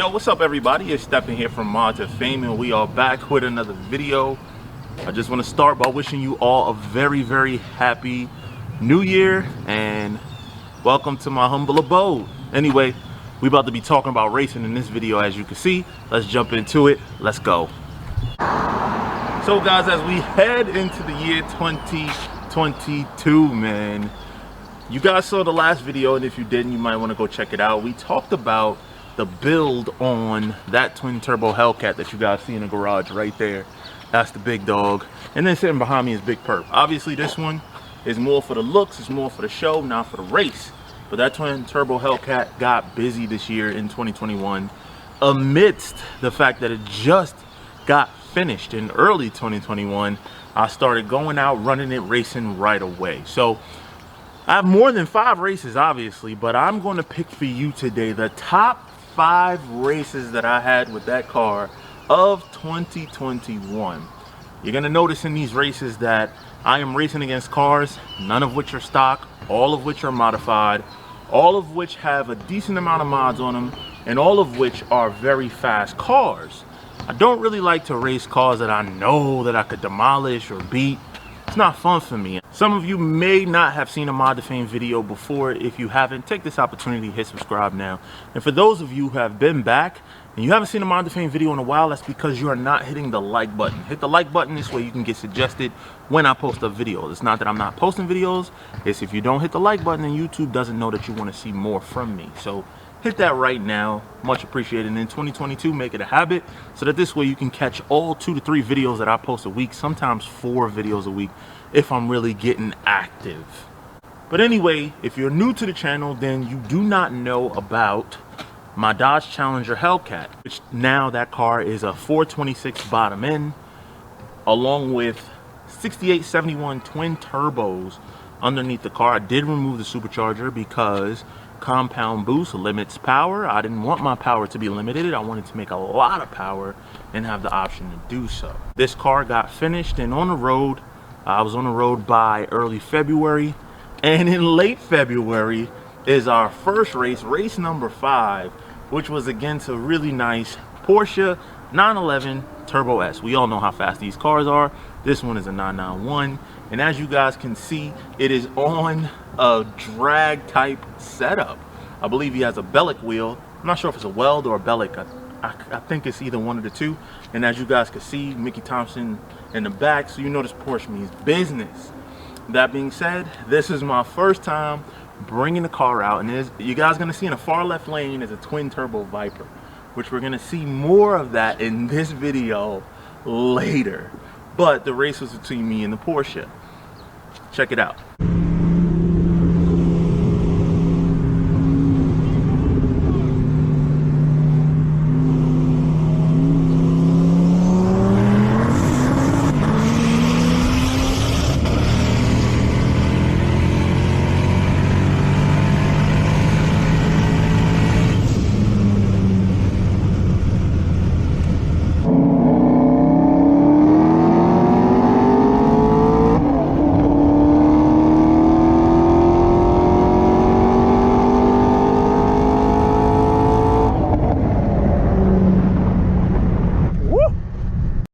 Yo, what's up everybody? It's Stephen here from Mods of Fame, and we are back with another video. I just want to start by wishing you all a very happy new year and welcome to my humble abode. Anyway, we about to be talking about racing in this video, as you can see. Let's jump into it. Let's go. So guys, as we head into the year 2022, man, you guys saw the last video, and if you didn't, you might want to go check it out. We talked about the build on that twin turbo Hellcat that you guys see in the garage right there. That's the big dog, and then sitting behind me is Big Purp. Obviously this one is more for the looks, it's more for the show, not for the race. But that twin turbo Hellcat got busy this year in 2021 amidst the fact that it just got finished in early 2021. I started going out, running it, racing right away. So I have more than 5 races obviously, but I'm going to pick for you today the top 5 races that I had with that car of 2021. You're going to notice in these races that I am racing against cars, none of which are stock, all of which are modified, all of which have a decent amount of mods on them, and all of which are very fast cars. I don't really like to race cars that I know that I could demolish or beat. It's not fun for me. Some of you may not have seen a Mod to Fame video before. If you haven't, take this opportunity to hit subscribe now. And for those of you who have been back and you haven't seen a Mod to Fame video in a while, that's because you are not hitting the like button. Hit the like button, this way you can get suggested when I post a video. It's not that I'm not posting videos, it's if you don't hit the like button, then YouTube doesn't know that you want to see more from me. So hit that right now, much appreciated. And in 2022, make it a habit so that this way you can catch all 2 to 3 videos that I post a week, sometimes 4 videos a week if I'm really getting active. But anyway, if you're new to the channel, then you do not know about my Dodge Challenger Hellcat, which now that car is a 426 bottom end, along with 6871 twin turbos underneath the car. I did remove the supercharger because compound boost limits power. I didn't want my power to be limited. I wanted to make a lot of power and have the option to do so. This car got finished and on the road. I was on the road by early February, and in late February is our first race, race number 5, which was against a really nice Porsche 911 Turbo S. We all know how fast these cars are. This one is a 991, and as you guys can see, it is on a drag type setup. I believe he has a Bellic wheel. I'm not sure if it's a Weld or a Bellic. I think it's either one of the two. And as you guys can see, Mickey Thompson in the back, so you know this Porsche means business. That being said, this is my first time bringing the car out, and you guys gonna see in the far left lane is a twin turbo Viper, which we're gonna see more of that in this video later. But the race was between me and the Porsche. Check it out.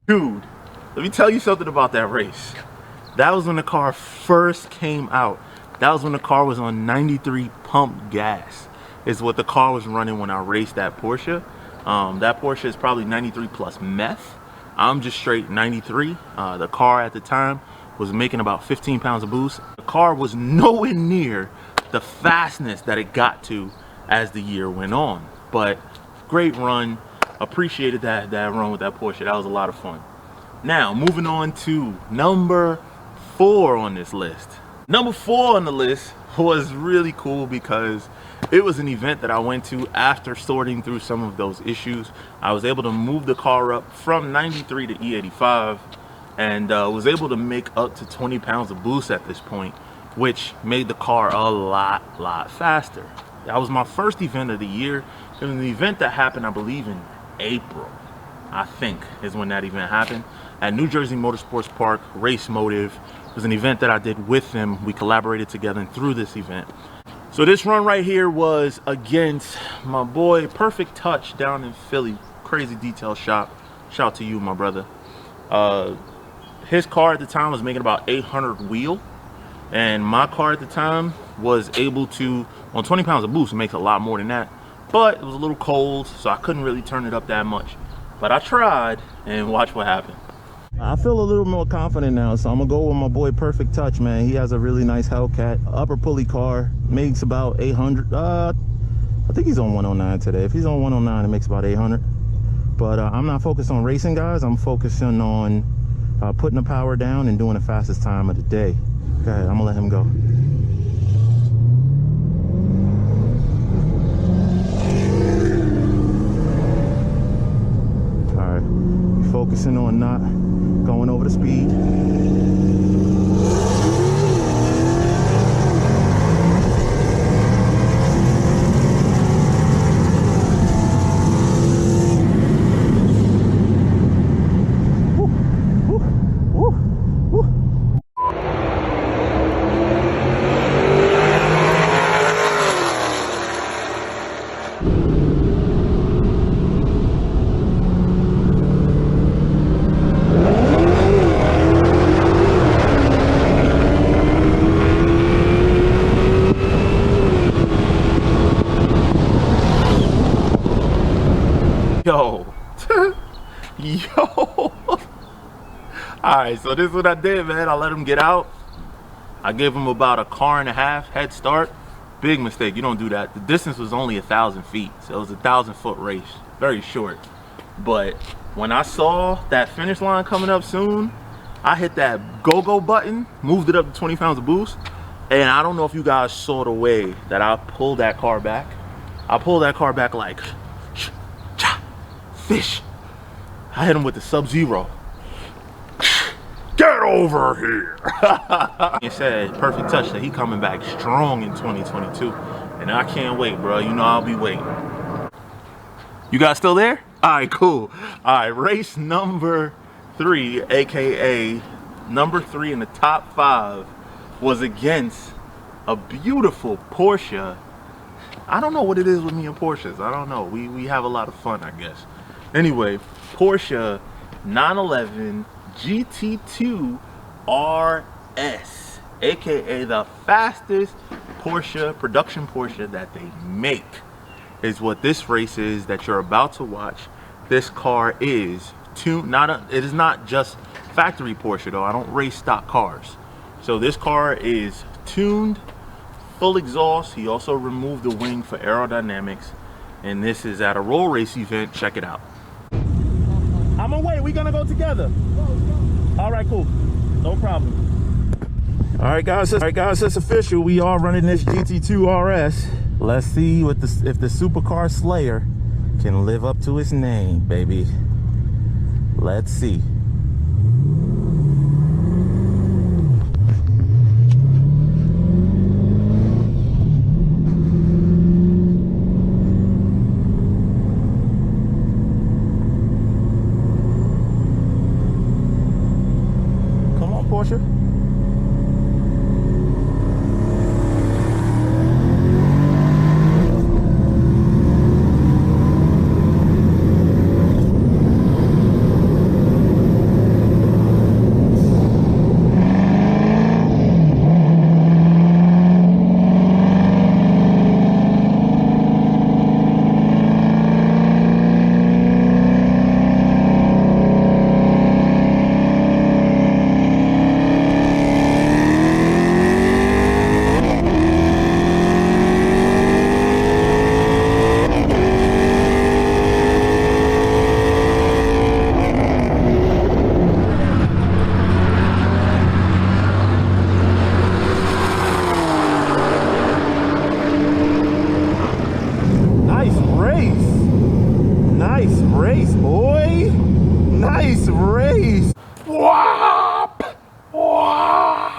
Dude, let me tell you something about that race. That was when the car first came out. That was when the car was on 93 pump gas, is what the car was running when I raced that Porsche. That Porsche is probably 93 plus meth. I'm just straight 93. The car at the time was making about 15 pounds of boost. The car was nowhere near the fastness that it got to as the year went on. But great run. Appreciated that run with that Porsche. That was a lot of fun. Now moving on to number 4 on this list. Number 4 on the list was really cool because it was an event that I went to after sorting through some of those issues. I was able to move the car up from 93 to E85 and was able to make up to 20 pounds of boost at this point, which made the car a lot faster. That was my first event of the year. It was an event that happened, I believe, in April, I think, is when that event happened at New Jersey Motorsports Park. Race Motive was an event that I did with them. We collaborated together and through this event. So this run right here was against my boy Perfect Touch down in Philly. Crazy detail shop. Shout out to you, my brother. His car at the time was making about 800 wheel, and my car at the time was able to, on 20 pounds of boost, it makes a lot more than that, but it was a little cold, so I couldn't really turn it up that much. But I tried, and watch what happened. I feel a little more confident now, so I'm gonna go with my boy Perfect Touch, man. He has a really nice Hellcat, upper pulley car, makes about 800. I think he's on 109 today. If he's on 109, it makes about 800. But I'm not focused on racing, guys. I'm focusing on putting the power down and doing the fastest time of the day. Go ahead, I'm gonna let him go. All right, focusing on not going over the speed. Yo. Yo. Alright, so this is what I did, man. I let him get out. I gave him about a car and a half head start. Big mistake. You don't do that. The distance was only 1,000 feet. So it was a 1,000-foot race. Very short. But when I saw that finish line coming up soon, I hit that go-go button, moved it up to 20 pounds of boost. And I don't know if you guys saw the way that I pulled that car back. I pulled that car back like fish. I hit him with the Sub-Zero. Get over here. He said Perfect Touch that he coming back strong in 2022, and I can't wait, bro. You know I'll be waiting. You guys still there? All right, cool. All right, race number 3, aka number 3 in the top 5, was against a beautiful Porsche. I don't know what it is with me and Porsches. I don't know. We have a lot of fun, I guess. Anyway, Porsche 911 GT2 RS, aka the fastest Porsche, production Porsche that they make, is what this race is that you're about to watch. This car is tuned, it is not just factory Porsche though. I don't race stock cars. So this car is tuned, full exhaust. He also removed the wing for aerodynamics, and this is at a roll race event. Check it out. I'm away. We're gonna go together. All right, cool. No problem. All right, guys, it's official. We are running this GT2 RS. Let's see what if the supercar slayer can live up to its name, baby. Let's see. Porsche. race, boy. Nice race. Whop! Whop!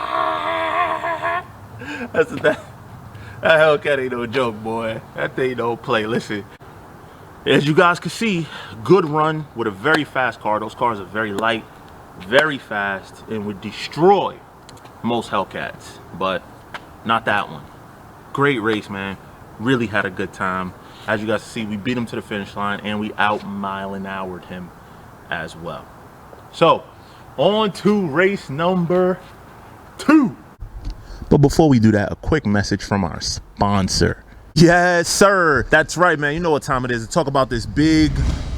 That Hellcat ain't no joke, boy. That thing don't play. Listen, as you guys can see, good run with a very fast car. Those cars are very light, very fast, and would destroy most Hellcats, but not that one. great race, man. Really had a good time. As you guys see, we beat him to the finish line and we out mile an houred him as well. So on to race number 2. But before we do that, a quick message from our sponsor. Yes, sir. That's right, man. You know what time it is to talk about this big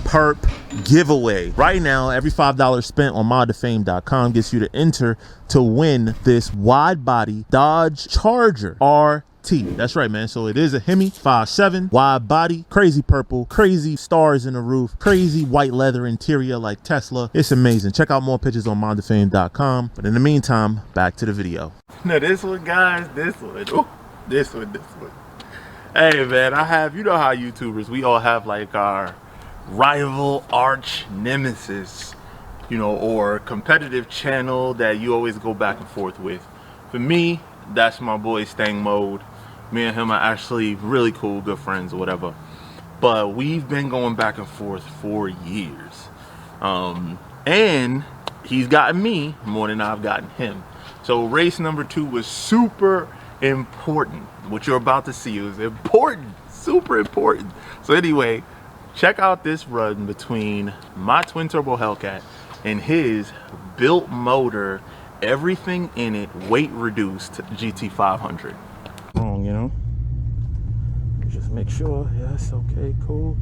Purp giveaway. Right now, every $5 spent on moddefame.com gets you to enter to win this wide-body Dodge Charger RT. That's right, man. So it is a Hemi 5.7 wide body, crazy purple, crazy stars in the roof, crazy white leather interior like Tesla. It's amazing. Check out more pictures on moddefame.com. But in the meantime, back to the video. Now this one, guys, this one. Ooh, this one. Hey, man, you know how YouTubers, we all have like our rival arch nemesis, you know, or competitive channel that you always go back and forth with. For me, that's my boy Stang Mode. Me and him are actually really cool, good friends or whatever. But we've been going back and forth for years. And he's gotten me more than I've gotten him. So race number 2 was super important. What you're about to see is important, super important. So anyway, check out this run between my twin turbo Hellcat and his built motor, everything in it weight reduced GT500. Wrong, you know. Just make sure. Yes, okay, cool.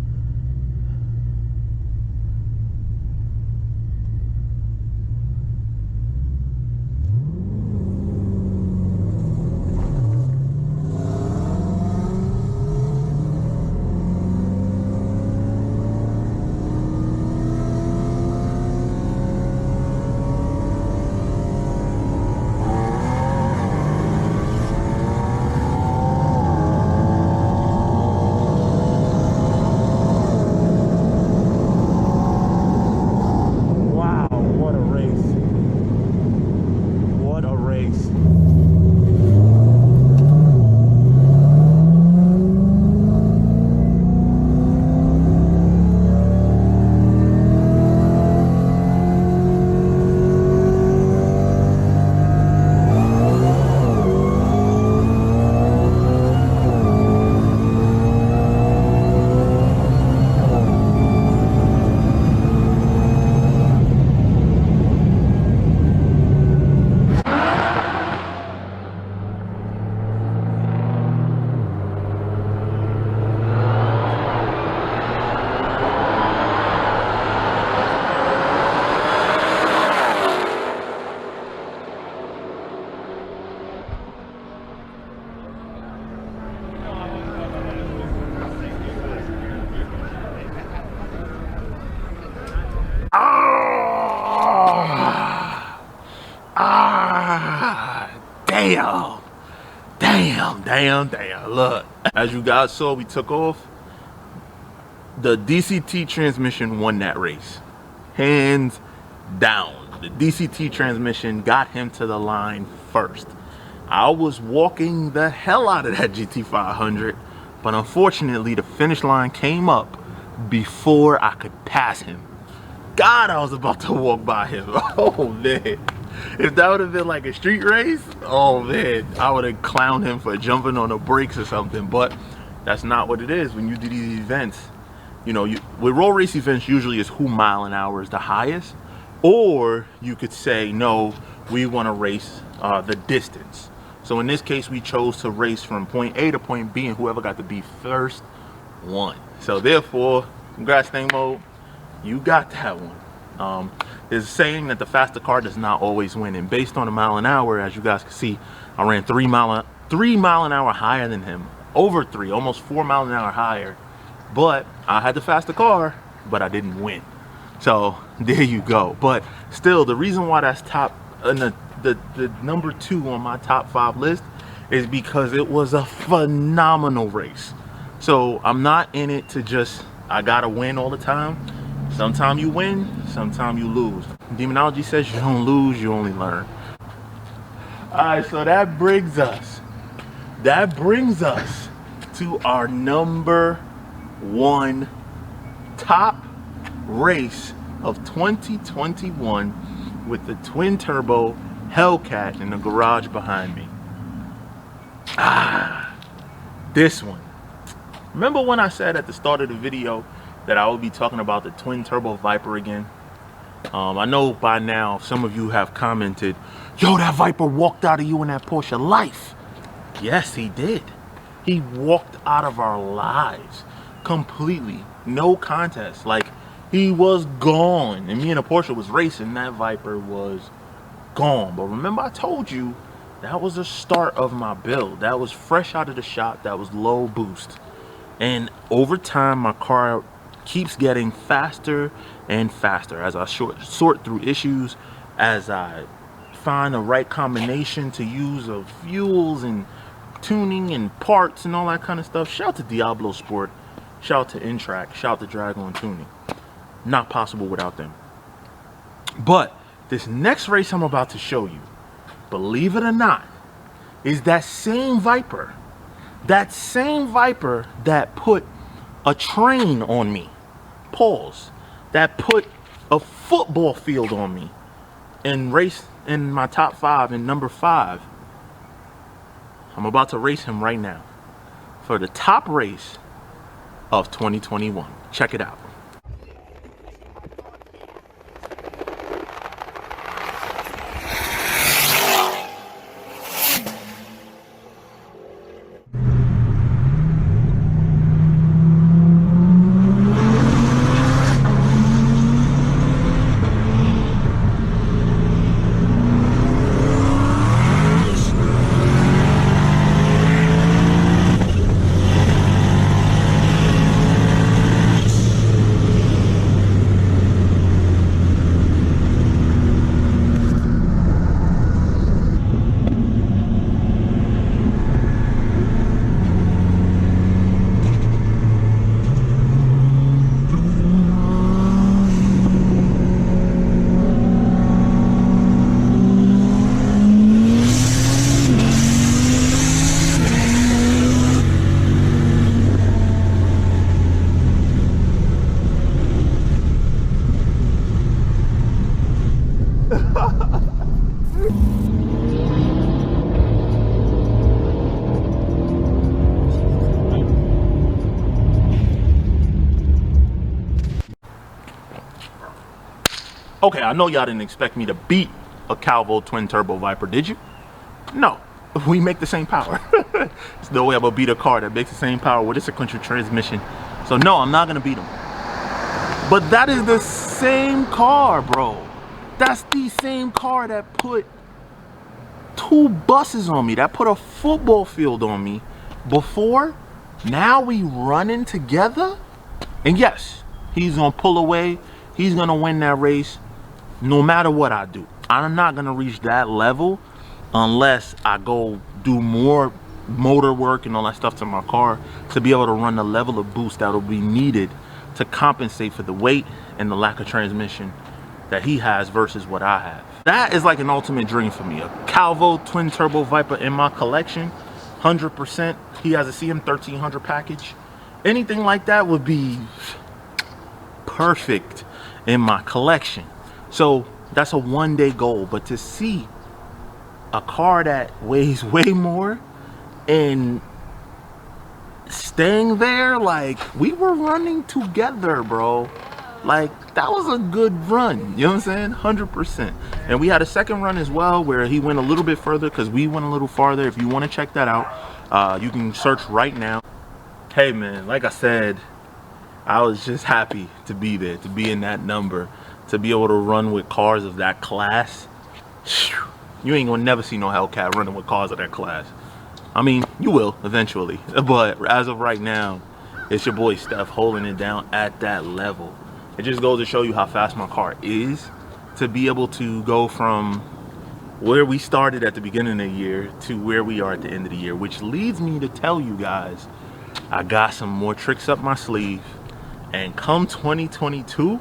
Damn. Look, as you guys saw, we took off. The DCT transmission won that race, hands down. The DCT transmission got him to the line first. I was walking the hell out of that GT500, but unfortunately the finish line came up before I could pass him. God, I was about to walk by him. Oh man. If that would have been like a street race, oh man, I would have clowned him for jumping on the brakes or something. But that's not what it is when you do these events. You know, with road race events, usually is who mile an hour is the highest. Or you could say, no, we want to race the distance. So in this case, we chose to race from point A to point B, and whoever got to be first won. So therefore, congrats, Stang Mode, you got that one. There's a saying that the faster car does not always win, and based on the mile an hour, as you guys can see, I ran 3 mile an hour higher than him, over 3, almost 4 miles an hour higher. But I had the faster car, but I didn't win. So there you go. But still, the reason why that's top, the number 2 on my top 5 list is because it was a phenomenal race. So I'm not in it to just, I gotta win all the time. Sometimes you win, sometimes you lose. Demonology says you don't lose, you only learn. Alright, so that brings us to our number 1 top race of 2021 with the twin turbo Hellcat in the garage behind me. this one. Remember when I said at the start of the video that I would be talking about the twin turbo Viper again? I know by now some of you have commented, yo, that Viper walked out of you in that Porsche life. Yes, he did. He walked out of our lives completely. No contest. Like, he was gone. And me and a Porsche was racing. That Viper was gone. But remember, I told you that was the start of my build. That was fresh out of the shop. That was low boost. And over time, my car keeps getting faster and faster as I sort through issues, as I find the right combination to use of fuels and tuning and parts and all that kind of stuff. Shout out to Diablo Sport, shout out to Intrac, shout out to Dragon Tuning. Not possible without them. But this next race I'm about to show you, believe it or not, is that same Viper. That same Viper that put a train on me. Pause. That put a football field on me and race in my top 5 and number 5. I'm about to race him right now for the top race of 2021. Check it out. Okay, I know y'all didn't expect me to beat a Calvo twin turbo Viper, did you? No, we make the same power. There's no way I'm gonna beat a car that makes the same power with a sequential transmission. So no, I'm not gonna beat him. But that is the same car, bro. That's the same car that put 2 buses on me, that put a football field on me before. Now we running together. And yes, he's gonna pull away. He's gonna win that race no matter what I do. I'm not gonna reach that level unless I go do more motor work and all that stuff to my car to be able to run the level of boost that will be needed to compensate for the weight and the lack of transmission that he has versus what I have. That is like an ultimate dream for me. A Calvo twin turbo Viper in my collection, 100%. He has a CM 1300 package. Anything like that would be perfect in my collection. So that's a one-day goal. But to see a car that weighs way more and staying there, like, we were running together, bro. Like, that was a good run, you know what I'm saying? 100%. And we had a second run as well where he went a little bit further because we went a little farther. If you want to check that out, you can search right now. Hey man, like I said, I was just happy to be there, to be in that number, to be able to run with cars of that class. You ain't gonna never see no Hellcat running with cars of that class. I mean, you will eventually, but as of right now, it's your boy Steph holding it down at that level. It just goes to show you how fast my car is, to be able to go from where we started at the beginning of the year to where we are at the end of the year, which leads me to tell you guys, I got some more tricks up my sleeve. And come 2022,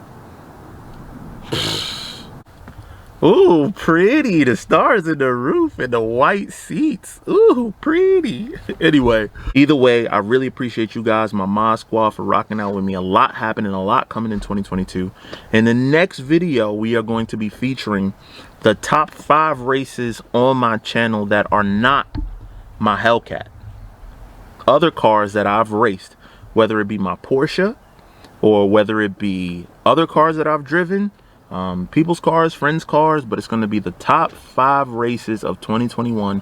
ooh, pretty. The stars in the roof and the white seats. Ooh, pretty. Anyway, either way, I really appreciate you guys, my mod squad, for rocking out with me. A lot happening, a lot coming in 2022. In the next video, we are going to be featuring the top 5 races on my channel that are not my Hellcat. other cars that I've raced, whether it be my Porsche or whether it be other cars that I've driven, people's cars, friends' cars, but it's going to be the top 5 races of 2021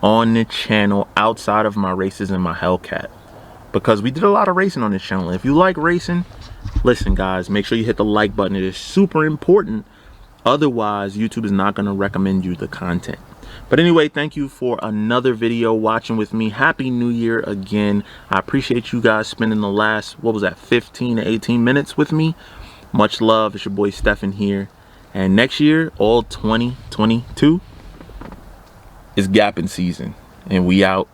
on the channel outside of my races in my Hellcat. Because we did a lot of racing on this channel. If you like racing, listen guys, make sure you hit the like button. It is super important. Otherwise, YouTube is not going to recommend you the content. But anyway, thank you for another video watching with me. Happy New Year again. I appreciate you guys spending the last, what was that, 15 to 18 minutes with me. Much love. It's your boy Stefan here. And next year, all 2022 is gapping season. And we out.